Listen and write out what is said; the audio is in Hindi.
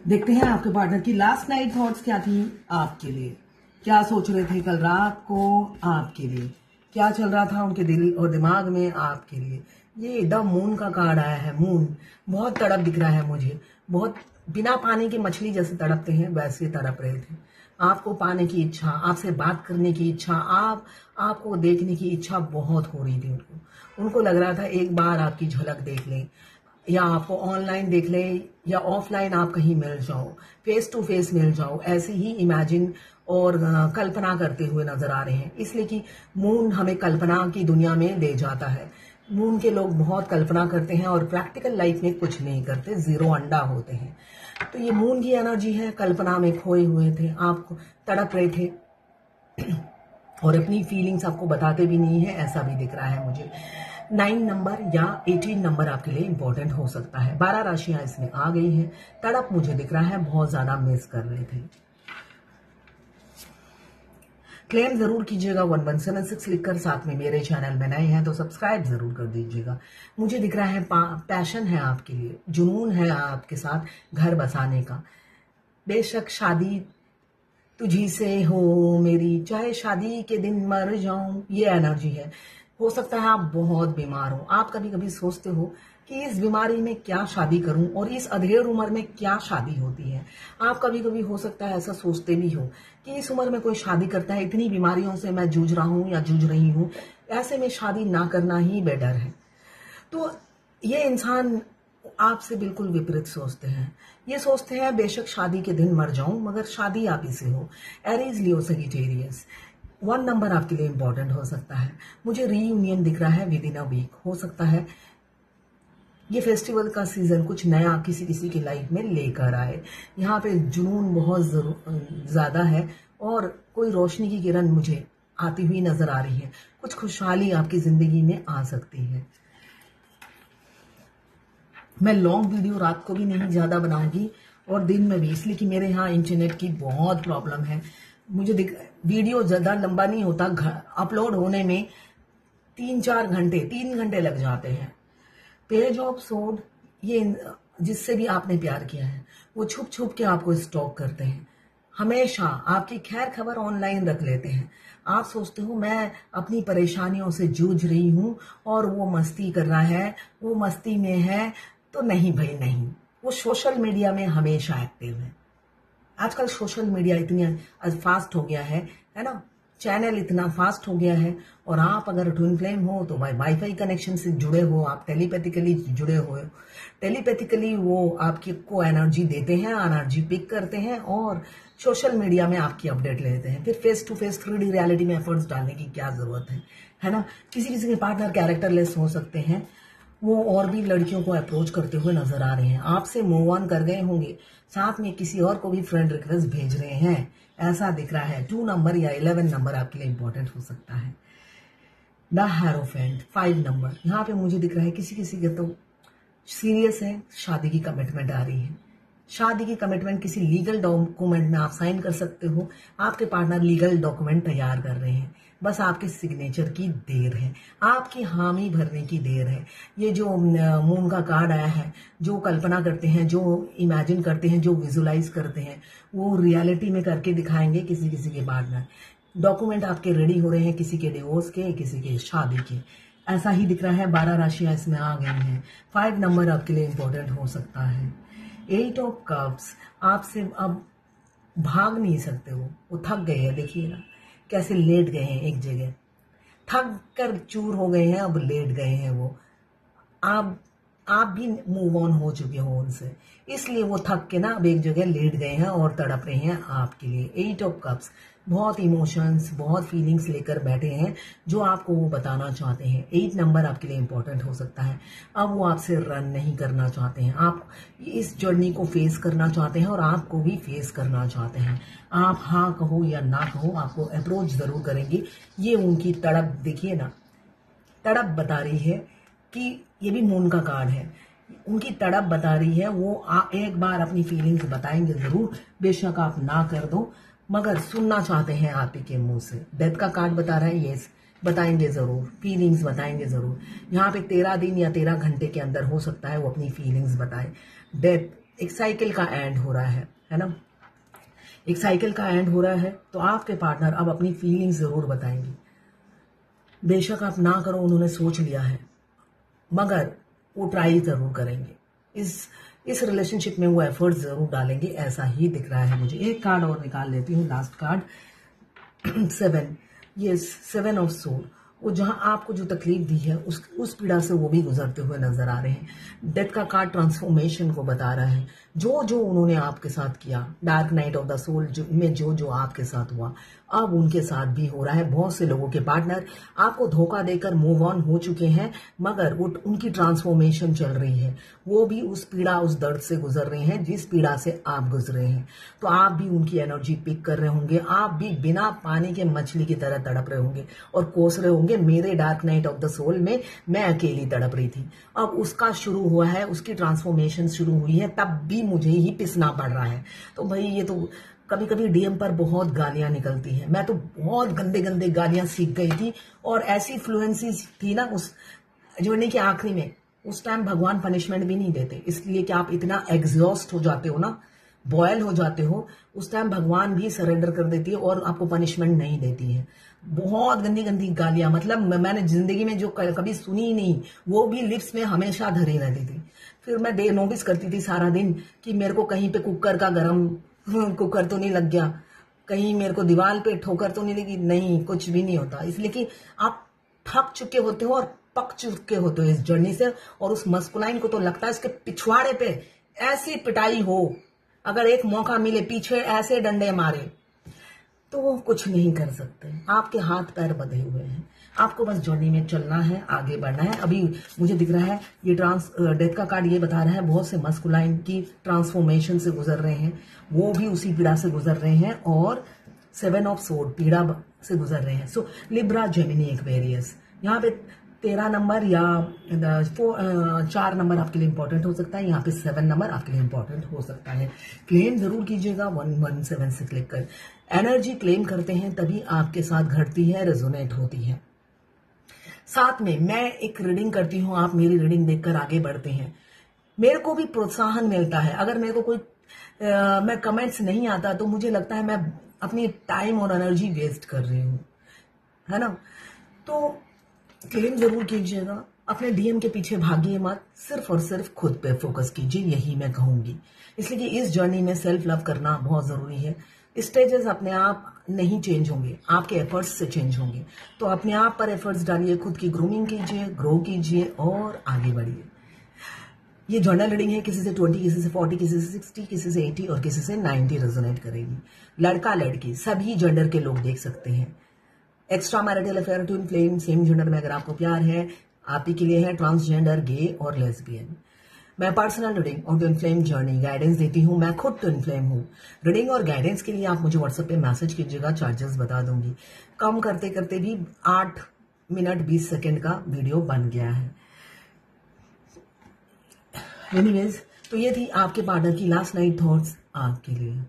देखते हैं आपके पार्टनर की लास्ट नाइट थॉट्स क्या थी आपके लिए। क्या सोच रहे थे कल रात को आपके लिए, क्या चल रहा था उनके दिल और दिमाग में आपके लिए। ये द मून का कार्ड आया है। मून बहुत तड़प दिख रहा है मुझे, बहुत बिना पानी की मछली जैसे तड़पते हैं वैसे तड़प रहे थे। आपको पाने की इच्छा, आपसे बात करने की इच्छा, आपको देखने की इच्छा बहुत हो रही थी उनको लग रहा था एक बार आपकी झलक देख लें, या आपको ऑनलाइन देख ले या ऑफलाइन आप कहीं मिल जाओ, फेस टू फेस मिल जाओ, ऐसे ही इमेजिन और कल्पना करते हुए नजर आ रहे हैं। इसलिए कि मून हमें कल्पना की दुनिया में ले जाता है। मून के लोग बहुत कल्पना करते हैं और प्रैक्टिकल लाइफ में कुछ नहीं करते, जीरो अंडा होते हैं। तो ये मून की एनर्जी है, कल्पना में खोए हुए थे, आप तड़प रहे थे और अपनी फीलिंग्स आपको बताते भी नहीं है, ऐसा भी दिख रहा है मुझे। 9 नंबर या 18 नंबर आपके लिए इंपॉर्टेंट हो सकता है। 12 राशियां इसमें आ गई हैं। तड़प मुझे दिख रहा है, बहुत ज्यादा मिस कर रहे थे। क्लेम जरूर कीजिएगा 1176 लिखकर, साथ में मेरे चैनल में नए हैं तो सब्सक्राइब जरूर कर दीजिएगा। मुझे दिख रहा है पैशन है आपके लिए, जुनून है आपके साथ घर बसाने का। बेशक शादी तुझी से हो मेरी, चाहे शादी के दिन मर जाऊं, ये एनर्जी है। हो सकता है आप बहुत बीमार हो, आप कभी कभी सोचते हो कि इस बीमारी में क्या शादी करूं और इस अधेड़ उम्र में क्या शादी होती है। आप कभी कभी हो सकता है ऐसा सोचते भी हो कि इस उम्र में कोई शादी करता है, इतनी बीमारियों से मैं जूझ रहा हूं या जूझ रही हूं, ऐसे में शादी ना करना ही बेटर है। तो ये इंसान आपसे बिल्कुल विपरीत सोचते हैं। ये सोचते हैं बेशक शादी के दिन मर जाऊं मगर शादी आप ही से हो। एरीज, लियो, सजिटेरियस। 1 नंबर आपके लिए इंपॉर्टेंट हो सकता है। मुझे रीयूनियन दिख रहा है विद इन अ वीक। हो सकता है ये फेस्टिवल का सीजन कुछ नया किसी किसी की लाइफ में लेकर आए। यहाँ पे जुनून बहुत ज्यादा है और कोई रोशनी की किरण मुझे आती हुई नजर आ रही है। कुछ खुशहाली आपकी जिंदगी में आ सकती है। मैं लॉन्ग वीडियो रात को भी नहीं ज्यादा बनाऊंगी और दिन में भी, इसलिए कि मेरे यहाँ इंटरनेट की बहुत प्रॉब्लम है। मुझे वीडियो ज्यादा लंबा नहीं होता, अपलोड होने में 3 घंटे लग जाते हैं। पेज ऑफ सोड, ये जिससे भी आपने प्यार किया है वो छुप छुप के आपको स्टॉक करते हैं, हमेशा आपकी खैर खबर ऑनलाइन रख लेते हैं। आप सोचते हो मैं अपनी परेशानियों से जूझ रही हूं और वो मस्ती कर रहा है, वो मस्ती में है। तो नहीं भाई नहीं, वो सोशल मीडिया में हमेशा एक्टिव है। आजकल सोशल मीडिया इतनी फास्ट हो गया है ना, चैनल इतना फास्ट हो गया है। और आप अगर ट्विन फ्लेम हो तो वाईफाई कनेक्शन से जुड़े हो, आप टेलीपैथिकली जुड़े हो। टेलीपैथिकली वो आपकी को एनर्जी देते हैं, एनर्जी पिक करते हैं और सोशल मीडिया में आपकी अपडेट लेते हैं। फिर face to face 3D reality में एफर्ट्स डालने की क्या जरूरत है ना। किसी किसी के पार्टनर कैरेक्टरलेस हो सकते हैं, वो और भी लड़कियों को अप्रोच करते हुए नजर आ रहे हैं, आपसे मूव ऑन कर गए होंगे, साथ में किसी और को भी फ्रेंड रिक्वेस्ट भेज रहे हैं, ऐसा दिख रहा है। 2 नंबर या 11 नंबर आपके लिए इंपॉर्टेंट हो सकता है। द हेरोफेंट 5 नंबर, यहाँ पे मुझे दिख रहा है किसी किसी के तो सीरियस है, शादी की कमिटमेंट आ रही है। शादी की कमिटमेंट किसी लीगल डॉक्यूमेंट में आप साइन कर सकते हो। आपके पार्टनर लीगल डॉक्यूमेंट तैयार कर रहे हैं, बस आपके सिग्नेचर की देर है, आपकी हामी भरने की देर है। ये जो मून का कार्ड आया है, जो कल्पना करते हैं, जो इमेजिन करते हैं, जो विजुलाइज करते हैं, वो रियलिटी में करके दिखाएंगे किसी किसी के पार्टनर। डॉक्यूमेंट आपके रेडी हो रहे हैं, किसी के डिवोर्स के, किसी के शादी के, ऐसा ही दिख रहा है। 12 राशियां इसमें आ गई हैं। 5 नंबर आपके लिए इंपॉर्टेंट हो सकता है। 8 ऑफ कप्स, आपसे अब भाग नहीं सकते हो, वो थक गए हैं। देखिए ना कैसे लेट गए हैं एक जगह, थक कर चूर हो गए हैं, अब लेट गए हैं वो। आप भी मूव ऑन हो चुके हो उनसे, इसलिए वो थक के ना अब एक जगह लेट गए हैं और तड़प रहे हैं आपके लिए। 8 ऑफ कप्स, बहुत इमोशंस, बहुत फीलिंग्स लेकर बैठे हैं जो आपको वो बताना चाहते हैं। 8 नंबर आपके लिए इंपॉर्टेंट हो सकता है। अब वो आपसे रन नहीं करना चाहते हैं, आप इस जर्नी को फेस करना चाहते हैं और आपको भी फेस करना चाहते हैं। आप हाँ कहो या ना कहो, आपको अप्रोच जरूर करेंगे। ये उनकी तड़प देखिए ना, तड़प बता रही है कि ये भी मून का कार्ड है, उनकी तड़प बता रही है। वो एक बार अपनी फीलिंग्स बताएंगे जरूर, बेशक आप ना कर दो मगर सुनना चाहते हैं आप ही के मुंह से। डेथ का कार्ड बता रहा है, यस बताएंगे जरूर, फीलिंग्स बताएंगे जरूर। यहाँ पे 13 दिन या 13 घंटे के अंदर हो सकता है वो अपनी फीलिंग्स बताए। डेथ एक साइकिल का एंड हो रहा है ना, एक साइकिल का एंड हो रहा है। तो आपके पार्टनर अब अपनी फीलिंग्स जरूर बताएंगे। बेशक आप ना करो, उन्होंने सोच लिया है, मगर वो ट्राई जरूर करेंगे। इस रिलेशनशिप में वो एफर्ट जरूर डालेंगे, ऐसा ही दिख रहा है मुझे। एक कार्ड और निकाल लेती हूँ, लास्ट कार्ड 7। यस, 7 ऑफ सोड। वो जहां आपको जो तकलीफ दी है उस पीड़ा से वो भी गुजरते हुए नजर आ रहे हैं। डेथ का कार्ड ट्रांसफॉर्मेशन को बता रहा है। जो जो उन्होंने आपके साथ किया, dark night of the soul में जो जो आपके साथ हुआ, अब उनके साथ भी हो रहा है। बहुत से लोगों के पार्टनर आपको धोखा देकर मूव ऑन हो चुके हैं, मगर वो उनकी ट्रांसफॉर्मेशन चल रही है। वो भी उस पीड़ा, उस दर्द से गुजर रहे हैं जिस पीड़ा से आप गुजरे हैं। तो आप भी उनकी एनर्जी पिक कर रहे होंगे। आप भी बिना पानी के मछली की तरह तड़प रहे होंगे और कोस रहे होंगे, मेरे dark night of the soul में मैं अकेली तड़प रही थी। अब उसका शुरू हुआ है, उसकी ट्रांसफॉर्मेशन शुरू हुई है, तब भी मुझे ही पिसना पड़ रहा है। तो भाई ये तो कभी कभी डीएम पर बहुत गालियां निकलती हैं। मैं तो बहुत गंदे गंदे गालियां सीख गई थी और ऐसी फ्लुएंसी थी ना उस जोड़ने के आखिरी में। उस टाइम भगवान पनिशमेंट भी नहीं देते, इसलिए कि आप इतना एग्जॉस्ट हो जाते हो ना, बॉयल हो जाते हो, उस टाइम भगवान भी सरेंडर कर देती है और आपको पनिशमेंट नहीं देती है। बहुत गंदी गंदी गालियां, मतलब मैंने जिंदगी में जो कभी सुनी ही नहीं, वो भी लिप्स में हमेशा धरी रहती थी। फिर मैं नोटिस करती थी सारा दिन कि मेरे को कहीं पे कुकर का गरम कुकर तो नहीं लग गया, कहीं मेरे को दीवार पे ठोकर तो नहीं लगी, नहीं, कुछ भी नहीं होता। इसलिए कि आप थक चुके होते हो और पक चुके होते हो इस जर्नी से। और उस मस्कुलाइन को तो लगता है इसके पिछवाड़े पे ऐसी पिटाई हो, अगर एक मौका मिले पीछे ऐसे डंडे मारे, तो वो कुछ नहीं कर सकते। आपके हाथ पैर बंधे हुए हैं, आपको बस जर्नी में चलना है, आगे बढ़ना है। अभी मुझे दिख रहा है ये डेथ का कार्ड ये बता रहा है बहुत से मस्कुलाइन की ट्रांसफॉर्मेशन से गुजर रहे हैं, वो भी उसी पीड़ा से गुजर रहे हैं और 7 ऑफ सोड पीड़ा से गुजर रहे हैं। सो लिब्रा, जेमिनी, एक्वेरियस, यहाँ पे 13 नंबर या 4 नंबर आपके लिए इंपॉर्टेंट हो सकता है, यहाँ पे 7 नंबर आपके लिए इंपॉर्टेंट हो सकता है। क्लेम जरूर कीजिएगा 117 से क्लिक कर। एनर्जी क्लेम करते हैं तभी आपके साथ घटती है, रेजोनेट होती है। साथ में मैं एक रीडिंग करती हूँ, आप मेरी रीडिंग देखकर आगे बढ़ते हैं, मेरे को भी प्रोत्साहन मिलता है। अगर मेरे को कोई मैं कमेंट्स नहीं आता तो मुझे लगता है मैं अपनी टाइम और एनर्जी वेस्ट कर रही हूँ, है ना। तो क्लेम जरूर कीजिएगा, अपने डीएम के पीछे भागिए मत, सिर्फ और सिर्फ खुद पे फोकस कीजिए, यही मैं कहूंगी। इसलिए कि इस जर्नी में सेल्फ लव करना बहुत जरूरी है। स्टेजेस अपने आप नहीं चेंज होंगे, आपके एफर्ट्स से चेंज होंगे। तो अपने आप पर एफर्ट्स डालिए, खुद की ग्रूमिंग कीजिए, ग्रो कीजिए और आगे बढ़िए। ये जर्नल रीडिंग है, किसी से 20, किसी से 40, किसी से 60, किसी से 80 और किसी से 90 रेजोनेट करेगी। लड़का लड़की सभी जेंडर के लोग देख सकते हैं। Extra marital affair, twin flame, same gender में अगर आपको प्यार है, आप ही के लिए है। ट्रांसजेंडर, गे और लेस्बियन। मैं पर्सनल रीडिंग और ट्विन फ्लेम जर्नी गाइडेंस देती हूँ। मैं खुद ट्विन फ्लेम हूँ। रीडिंग और गाइडेंस के लिए आप मुझे व्हाट्सएप पे मैसेज कीजिएगा, चार्जेस बता दूंगी। कम करते करते भी 8 मिनट 20 सेकेंड का वीडियो बन गया है। एनीवेज, तो ये थी आपके पार्टनर की लास्ट नाइट थॉट्स आपके लिए।